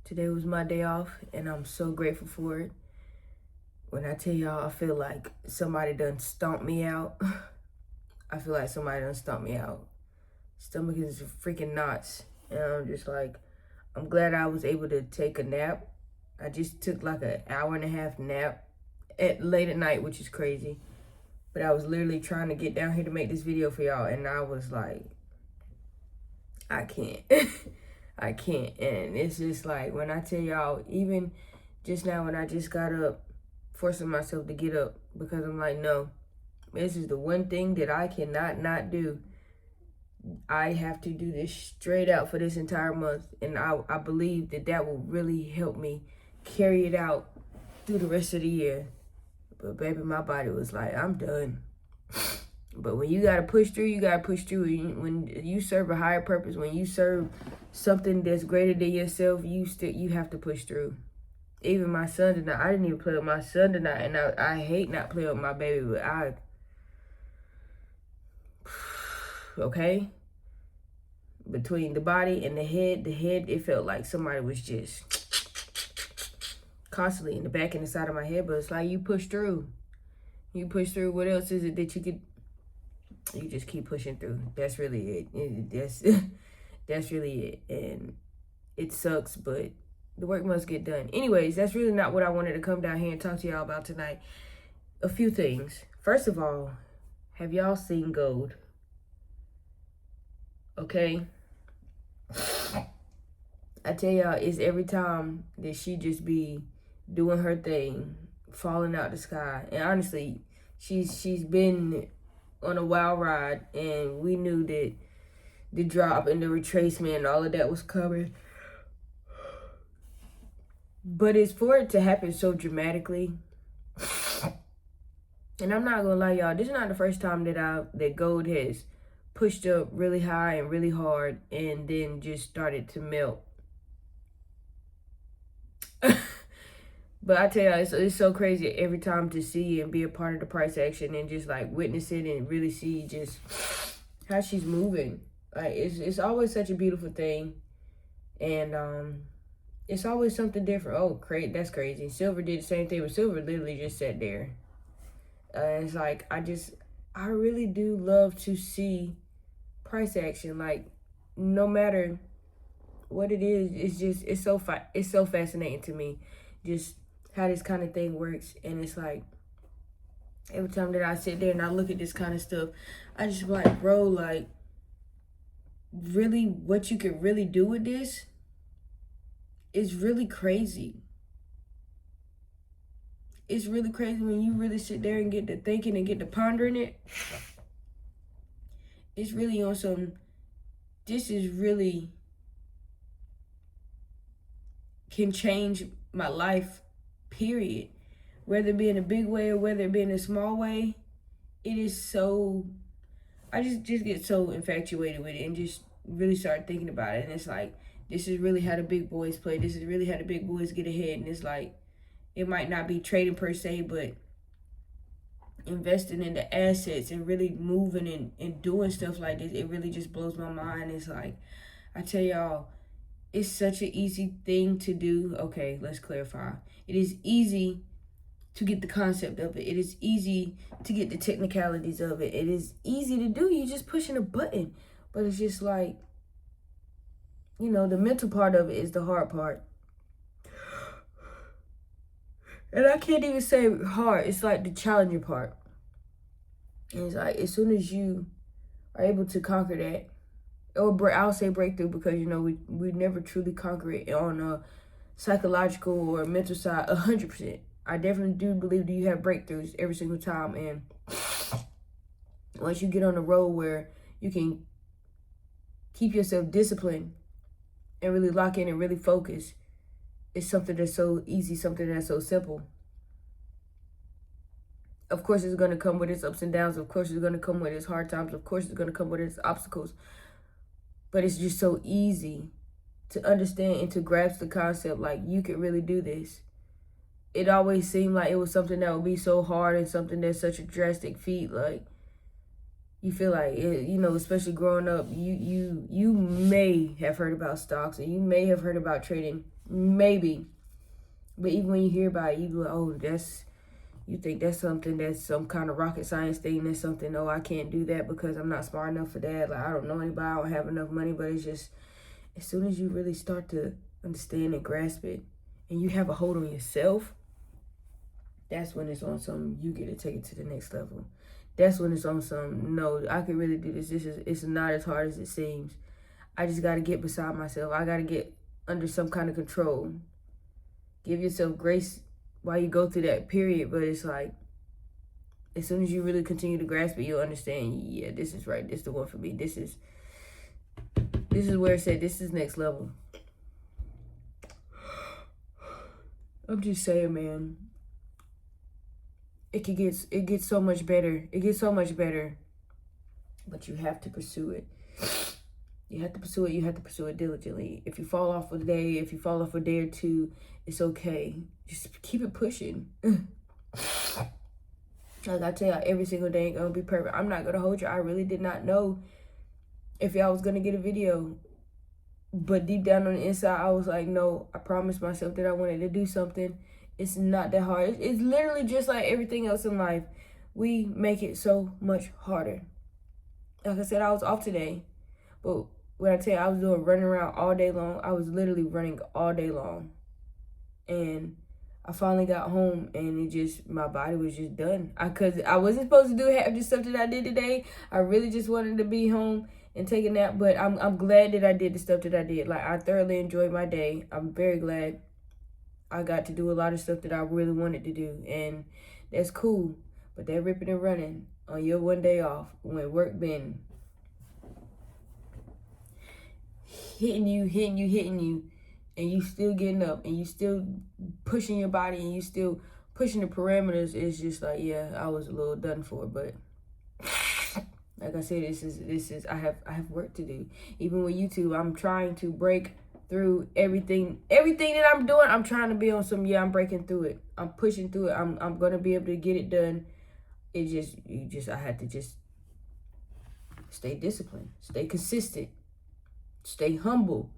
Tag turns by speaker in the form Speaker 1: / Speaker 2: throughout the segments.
Speaker 1: Today was my day off, and I'm so grateful for it. When I tell y'all, I feel like somebody done stomped me out. I feel like somebody done stomped me out. Stomach is freaking knots. And I'm just like, I'm glad I was able to take a nap. I just took like an hour and a half nap late at night, which is crazy. But I was literally trying to get down here to make this video for y'all, and I was like, I can't. I can't. And it's just like, when I tell y'all, even just now when I just got up, forcing myself to get up, because I'm like, no, this is the one thing that I cannot not do. I have to do this straight out for this entire month. And I believe that that will really help me carry it out through the rest of the year. But baby, my body was like, I'm done. But when you got to push through, you got to push through. When you serve a higher purpose, when you serve something that's greater than yourself, you have to push through. Even my son tonight, I didn't even play with my son tonight, and I hate not playing with my baby, but okay? Between the body and the head, it felt like somebody was just constantly in the back and the side of my head, but it's like you push through. You push through. What else is it that you just keep pushing through. That's really it. That's really it. And it sucks, but the work must get done. Anyways, that's really not what I wanted to come down here and talk to y'all about tonight. A few things. First of all, have y'all seen Gold? Okay? I tell y'all, it's every time that she just be doing her thing, falling out the sky. And honestly, she's been on a wild ride, and we knew that the drop and the retracement and all of that was coming. But it's for it to happen so dramatically. And I'm not gonna lie, y'all, this is not the first time that Gold has pushed up really high and really hard and then just started to melt. But I tell y'all, it's so crazy every time to see and be a part of the price action and just like witness it and really see just how she's moving. Like it's always such a beautiful thing, and it's always something different. Oh, that's crazy. Silver did the same thing, but Silver literally just sat there. It's like I really do love to see price action. Like no matter what it is, it's so fascinating to me. Just how this kind of thing works. And it's like every time that I sit there and I look at this kind of stuff, I just be like, bro, like really what you could really do with this is really crazy. It's really crazy when you really sit there and get to thinking and get to pondering it. It's really on some, this is really can change my life, period. Whether it be in a big way or whether it be in a small way, it is so, I just get so infatuated with it and just really start thinking about it. And it's like, this is really how the big boys play. This is really how the big boys get ahead. And it's like, it might not be trading per se, but investing in the assets and really moving and doing stuff like this, it really just blows my mind. It's like, I tell y'all, it's such an easy thing to do. Okay, let's clarify. It is easy to get the concept of it. It is easy to get the technicalities of it. It is easy to do. You're just pushing a button. But it's just like, you know, the mental part of it is the hard part. And I can't even say hard. It's like the challenging part. And it's like, as soon as you are able to conquer that, or I'll say breakthrough, because, you know, we never truly conquer it on a psychological or mental side 100%. I definitely do believe that you have breakthroughs every single time. And once you get on the road where you can keep yourself disciplined and really lock in and really focus, it's something that's so easy, something that's so simple. Of course, it's going to come with its ups and downs. Of course, it's going to come with its hard times. Of course, it's going to come with its obstacles. But it's just so easy to understand and to grasp the concept, like, you could really do this. It always seemed like it was something that would be so hard and something that's such a drastic feat. Like, You feel like it, you know, especially growing up, you may have heard about stocks, and you may have heard about trading, maybe. But even when you hear about it, you be like, oh, you think that's something, that's some kind of rocket science thing. That's something, oh, I can't do that because I'm not smart enough for that. Like, I don't know anybody, I don't have enough money. But it's just, as soon as you really start to understand and grasp it, and you have a hold on yourself, that's when it's on some, you get to take it to the next level. That's when it's on some, no, I can really do this. It's not as hard as it seems. I just got to get beside myself. I got to get under some kind of control. Give yourself grace while you go through that period. But it's like, as soon as you really continue to grasp it, you'll understand, yeah, this is right. This is the one for me. This is where it's at. This is next level. I'm just saying, man. It gets so much better. It gets so much better. But you have to pursue it. You have to pursue it. You have to pursue it diligently. If you fall off a day, if you fall off a day or two, it's okay. Just keep it pushing. Like I tell y'all, every single day ain't gonna be perfect. I'm not gonna hold you. I really did not know if y'all was gonna get a video. But deep down on the inside, I was like, no, I promised myself that I wanted to do something. It's not that hard. It's literally just like everything else in life. We make it so much harder. Like I said, I was off today. But when I tell you, I was running around all day long. I was literally running all day long. And I finally got home, and my body was just done. Cause I wasn't supposed to do half the stuff that I did today. I really just wanted to be home and take a nap. But I'm glad that I did the stuff that I did. Like, I thoroughly enjoyed my day. I'm very glad I got to do a lot of stuff that I really wanted to do. And that's cool. But that ripping and running on your one day off, when work been hitting you, and you still getting up, and you still pushing your body, and you still pushing the parameters, it's just like, yeah, I was a little done for. But like I said, this is I have work to do. Even with YouTube, I'm trying to break through everything that I'm doing. I'm trying to be on some, I'm breaking through it. I'm pushing through it. I'm gonna be able to get it done. I had to just stay disciplined, stay consistent, stay humble.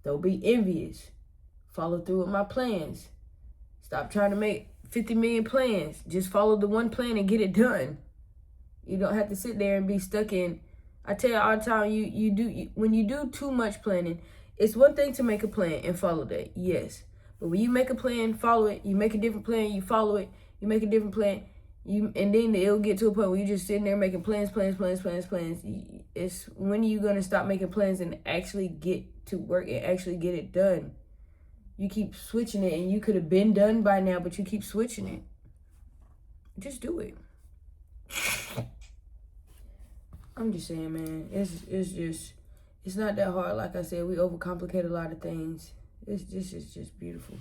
Speaker 1: Don't be envious. Follow through with my plans. Stop trying to make 50 million plans. Just follow the one plan and get it done. You don't have to sit there and be stuck in. I tell you all the time, when you do too much planning, it's one thing to make a plan and follow that, yes. But when you make a plan, follow it. You make a different plan, you follow it. You make a different plan, and then it'll get to a point where you're just sitting there making plans. It's when are you gonna stop making plans and actually get to work and actually get it done? You keep switching it, and you could have been done by now, but you keep switching it. Just do it. I'm just saying, man, it's not that hard. Like I said, we overcomplicate a lot of things. This is just beautiful.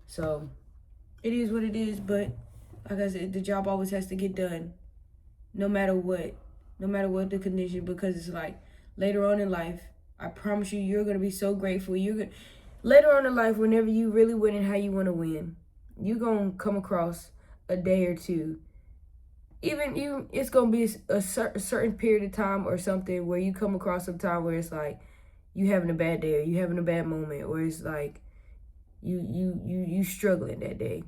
Speaker 1: So it is what it is, but like I said, the job always has to get done, no matter what the condition, because it's like later on in life, I promise you, you're going to be so grateful. Later on in life, whenever you really win and how you want to win, you're going to come across a day or two. It's going to be a certain period of time or something where you come across some time where it's like you having a bad day, or you having a bad moment, or it's like you struggling that day.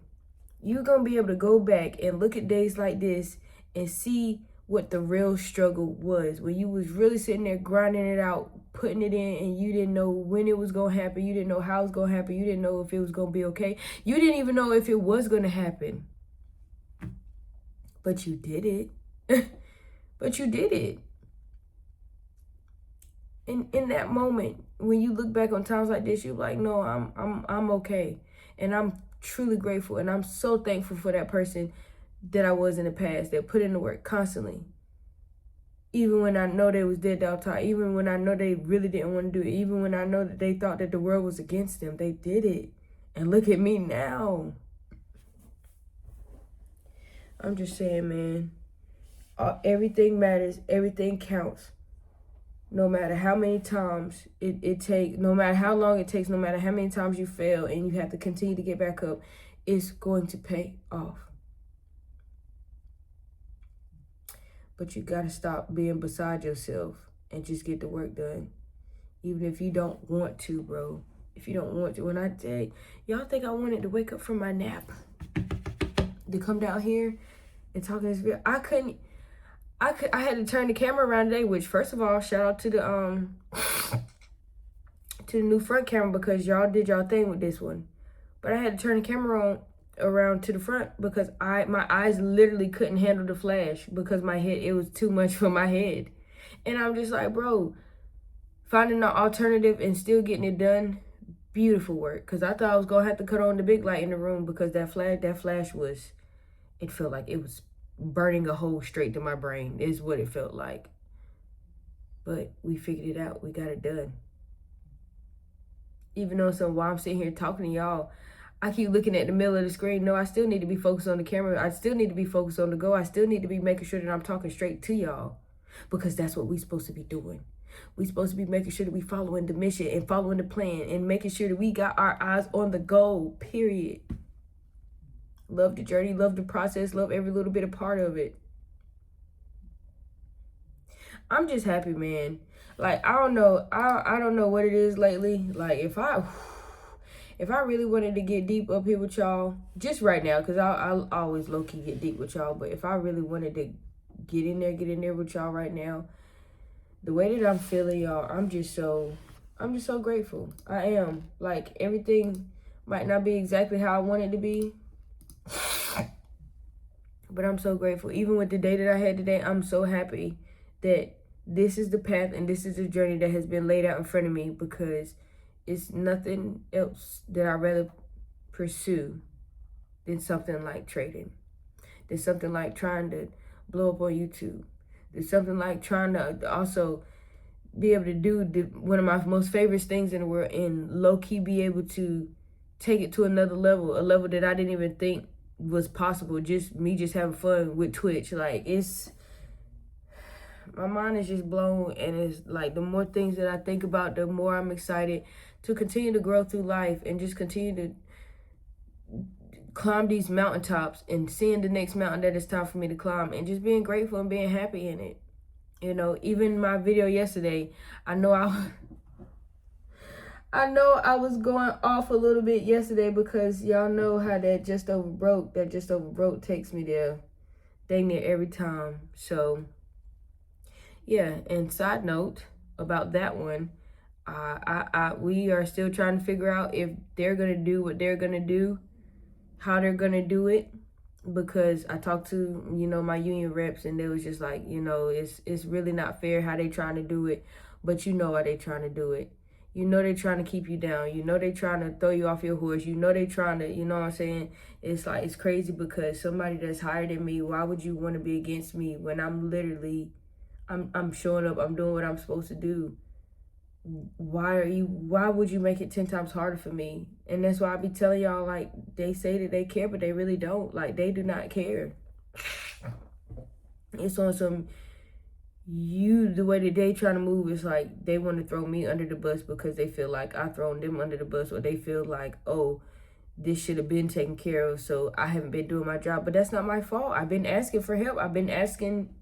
Speaker 1: You're going to be able to go back and look at days like this and see what the real struggle was, when you was really sitting there grinding it out, putting it in, and you didn't know when it was going to happen. You didn't know how it was going to happen. You didn't know if it was going to be okay. You didn't even know if it was going to happen. But you did it. But you did it. In that moment, when you look back on times like this, you're like, no, I'm okay. And I'm truly grateful, and I'm so thankful for that person that I was in the past, that put in the work constantly. Even when I know they was dead dog tired, even when I know they really didn't want to do it, even when I know that they thought that the world was against them, they did it. And look at me now. I'm just saying, man, everything matters, everything counts. No matter how many times it takes, no matter how long it takes, no matter how many times you fail and you have to continue to get back up, it's going to pay off. But you gotta stop being beside yourself and just get the work done. Even if you don't want to, bro. If you don't want to. When I say, y'all think I wanted to wake up from my nap to come down here and talk in this video? I had to turn the camera around today, which first of all, shout out to the new front camera because y'all did y'all thing with this one. But I had to turn the camera around to the front because my eyes literally couldn't handle the flash because my head, it was too much for my head. And I'm just like, bro, finding an alternative and still getting it done, beautiful work. Because I thought I was going to have to cut on the big light in the room because that flash was, it felt like it was burning a hole straight to my brain is what it felt like. But we figured it out. We got it done. Even though while I'm sitting here talking to y'all, I keep looking at the middle of the screen. No, I still need to be focused on the camera. I still need to be focused on the go. I still need to be making sure that I'm talking straight to y'all because that's what we're supposed to be doing. We're supposed to be making sure that we following the mission and following the plan and making sure that we got our eyes on the goal, period. Love the journey, love the process, love every little bit of part of it. I'm just happy, man. Like, I don't know. I don't know what it is lately. Like, if I really wanted to get deep up here with y'all, just right now, because I always low-key get deep with y'all, but if I really wanted to get in there with y'all right now, the way that I'm feeling, y'all, I'm just so grateful. I am. Like, everything might not be exactly how I want it to be, but I'm so grateful. Even with the day that I had today, I'm so happy that this is the path and this is the journey that has been laid out in front of me because it's nothing else that I'd rather pursue than something like trading. Than something like trying to blow up on YouTube. There's something like trying to also be able to do one of my most favorite things in the world and low-key be able to take it to another level, a level that I didn't even think was possible. Just having fun with Twitch. Like, it's, my mind is just blown, and it's like the more things that I think about, the more I'm excited to continue to grow through life and just continue to climb these mountaintops and seeing the next mountain that it's time for me to climb and just being grateful and being happy in it. You know, even my video yesterday, I know I was going off a little bit yesterday because y'all know how that just over broke takes me there dang near every time. So yeah, and side note about that one, we are still trying to figure out if they're gonna do what they're gonna do, how they're gonna do it, because I talked to, my union reps and they was just like, it's really not fair how they trying to do it, but why they trying to do it. They're trying to keep you down. They're trying to throw you off your horse. They're trying to, you know what I'm saying? It's like, it's crazy because somebody that's higher than me, why would you want to be against me when I'm literally, I'm showing up, I'm doing what I'm supposed to do. Why would you make it 10 times harder for me? And that's why I be telling y'all, like, they say that they care, but they really don't. Like, they do not care. It's on some, the way that they trying to move is like they want to throw me under the bus because they feel like I thrown them under the bus, or they feel like, oh, this should have been taken care of, so I haven't been doing my job. But that's not my fault. I've been asking for help. I've been asking,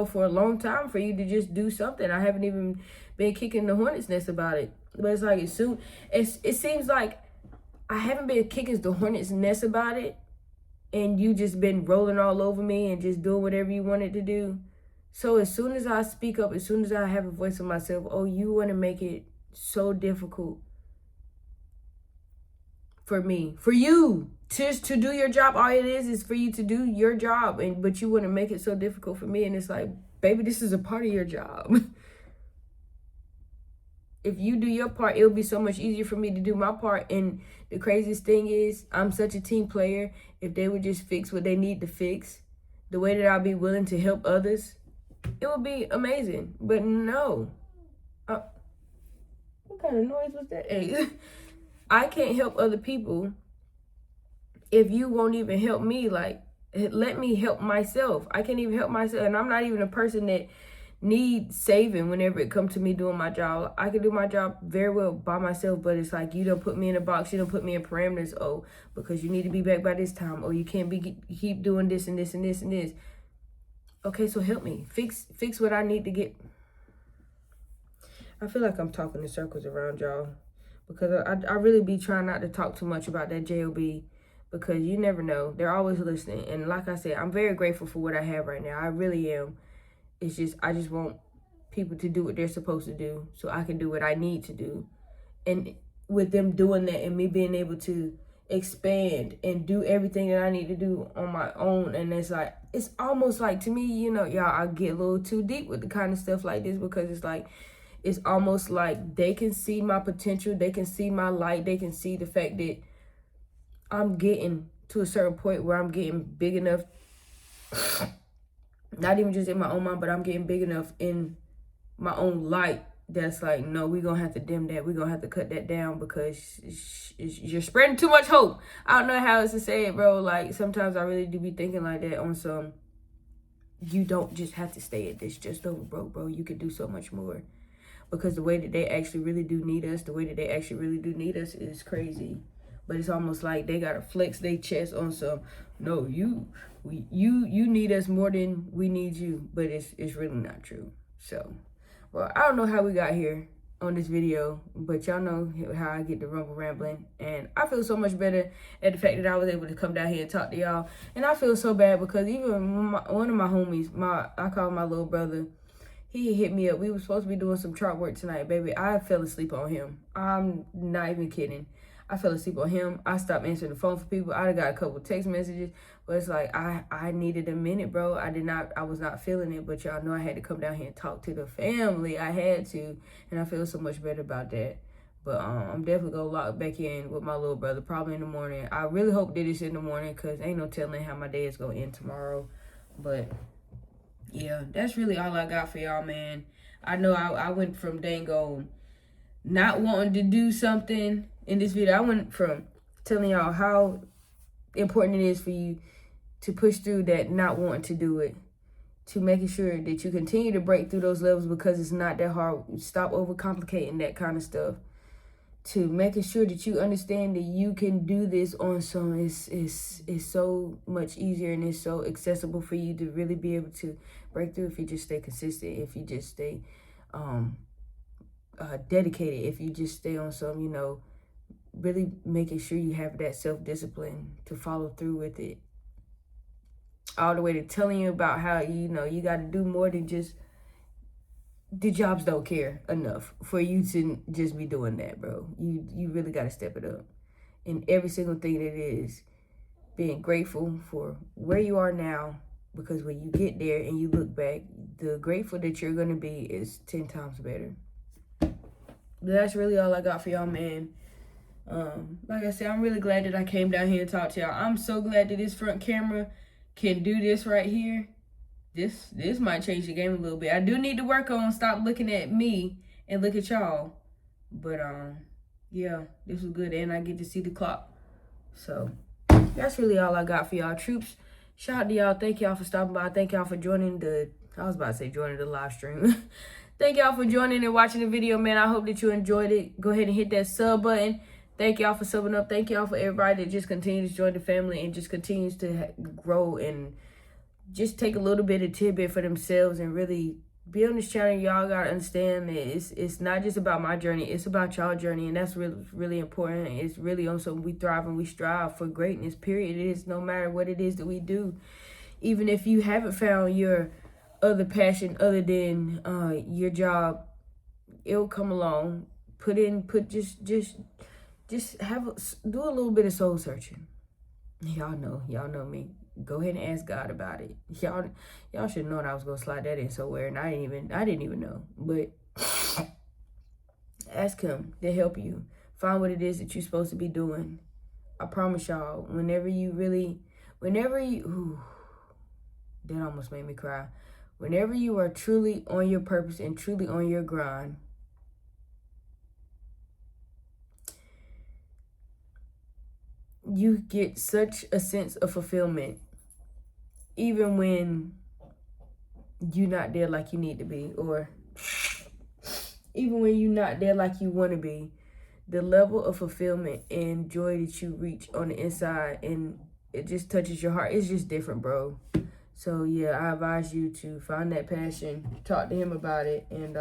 Speaker 1: for a long time for you to just do something. I haven't even been kicking the hornet's nest about it. But it's like, it seems like I haven't been kicking the hornet's nest about it, and you just been rolling all over me and just doing whatever you wanted to do. So as soon as I speak up, as soon as I have a voice of myself, oh, you want to make it so difficult for me, for you to do your job. All it is for you to do your job, but you want to make it so difficult for me. And it's like, baby, this is a part of your job. If you do your part, it'll be so much easier for me to do my part. And the craziest thing is, I'm such a team player. If they would just fix what they need to fix, the way that I'll be willing to help others, it would be amazing. But no. What kind of noise was that? Hey, I can't help other people if you won't even help me. Like, let me help myself. I can't even help myself. And I'm not even a person that needs saving whenever it comes to me doing my job. I can do my job very well by myself, but it's like, you don't put me in a box. You don't put me in parameters. Oh, because you need to be back by this time. Or you can't keep doing this and this and this and this. Okay, so help me. Fix what I need to get. I feel like I'm talking in circles around y'all. Because I really be trying not to talk too much about that JOB. Because you never know. They're always listening. And like I said, I'm very grateful for what I have right now. I really am. It's just, I just want people to do what they're supposed to do so I can do what I need to do. And with them doing that and me being able to expand and do everything that I need to do on my own. And it's like, it's almost like, to me, you know, y'all, I get a little too deep with the kind of stuff like this, because it's like, it's almost like they can see my potential. They can see my light. They can see the fact that I'm getting to a certain point where I'm getting big enough, not even just in my own mind, but I'm getting big enough in my own light. That's like, no, we're going to have to dim that. We're going to have to cut that down because you're spreading too much hope. I don't know how else to say it, bro. Like, sometimes I really do be thinking like that on some, you don't just have to stay at this just over, bro. You could do so much more. Because the way that they actually really do need us, is crazy. But it's almost like they got to flex their chest on some, no, you need us more than we need you. But it's really not true. So, well, I don't know how we got here on this video, but y'all know how I get the rumble rambling. And I feel so much better at the fact that I was able to come down here and talk to y'all. And I feel so bad because even one of my homies, I call my little brother, he hit me up. We were supposed to be doing some chart work tonight, baby. I fell asleep on him. I'm not even kidding. I fell asleep on him. I stopped answering the phone for people. I got a couple text messages, but it's like I needed a minute, bro. I was not feeling it, but y'all know I had to come down here and talk to the family. I had to, and I feel so much better about that. But I'm definitely gonna lock back in with my little brother probably in the morning. I really hope that it's in the morning, because ain't no telling how my day is gonna end tomorrow. But yeah, that's really all I got for y'all, man. I know I went from dang on not wanting to do something in this video. I went from telling y'all how important it is for you to push through that not wanting to do it, to making sure that you continue to break through those levels because it's not that hard. Stop overcomplicating that kind of stuff. To making sure that you understand that you can do this on some, is so much easier and it's so accessible for you to really be able to break through if you just stay consistent, if you just stay dedicated, if you just stay on some, you know, really making sure you have that self-discipline to follow through with it. All the way to telling you about how, you know, you got to do more than just, the jobs don't care enough for you to just be doing that, bro. You really got to step it up. And every single thing that is, being grateful for where you are now, because when you get there and you look back, the grateful that you're going to be is 10 times better. But that's really all I got for y'all, man. Like I said, I'm really glad that I came down here and talked to y'all. I'm so glad that this front camera can do this right here. This might change the game a little bit. I do need to work on stop looking at me and look at y'all. But yeah, this was good, and I get to see the clock. So that's really all I got for y'all, troops. Shout out to y'all. Thank y'all for stopping by. Thank y'all for joining the, I was about to say joining the live stream. Thank y'all for joining and watching the video, man. I hope that you enjoyed it. Go ahead and hit that sub button. Thank y'all for subbing up. Thank y'all for everybody that just continues to join the family and just continues to grow and just take a little bit of tidbit for themselves and really be on this channel. Y'all gotta understand that it's not just about my journey, it's about y'all journey, and that's really, really important. It's really on something we thrive and we strive for greatness, period. It is no matter what it is that we do. Even if you haven't found your other passion other than your job, it'll come along. Just do a little bit of soul searching. Y'all know me. Go ahead and ask God about it. Y'all should know that I was gonna slide that in somewhere, and I didn't even know. But ask Him to help you find what it is that you're supposed to be doing. I promise y'all, whenever you, that almost made me cry. Whenever you are truly on your purpose and truly on your grind, you get such a sense of fulfillment, even when you're not there like you need to be, or even when you're not there like you want to be. The level of fulfillment and joy that you reach on the inside, and it just touches your heart. It's just different, bro. So yeah, I advise you to find that passion, talk to him about it, and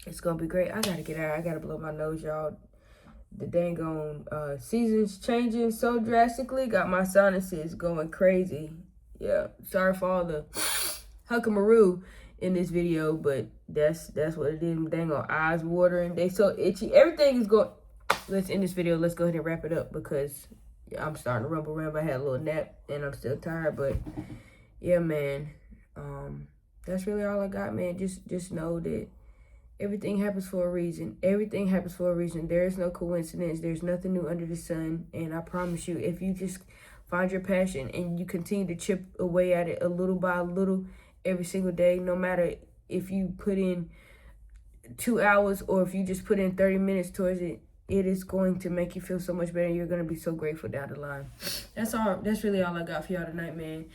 Speaker 1: it's gonna be great. I gotta get out. I gotta blow my nose, y'all. The dang on seasons changing so drastically got my sinuses going crazy. Yeah, sorry for all the huckamaroo in this video, but that's what it is. Dang on eyes watering. They so itchy. Everything is going. Let's end this video. Let's go ahead and wrap it up because I'm starting to rumble around. I had a little nap and I'm still tired, but yeah, man. That's really all I got, man. Just know that everything happens for a reason. Everything happens for a reason. There is no coincidence. There's nothing new under the sun. And I promise you, if you just find your passion and you continue to chip away at it a little by little every single day, no matter if you put in 2 hours or if you just put in 30 minutes towards it, it is going to make you feel so much better. You're going to be so grateful down the line. That's all. That's really all I got for y'all tonight, man.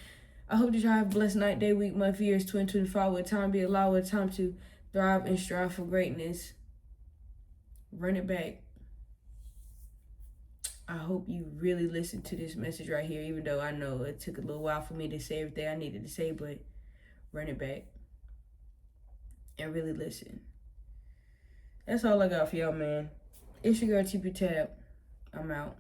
Speaker 1: I hope that y'all have a blessed night, day, week, month, years, 2025. With time be allowed, with time to thrive and strive for greatness. Run it back. I hope you really listened to this message right here, even though I know it took a little while for me to say everything I needed to say, but run it back and really listen. That's all I got for y'all, man. It's your girl, TP Tab. I'm out.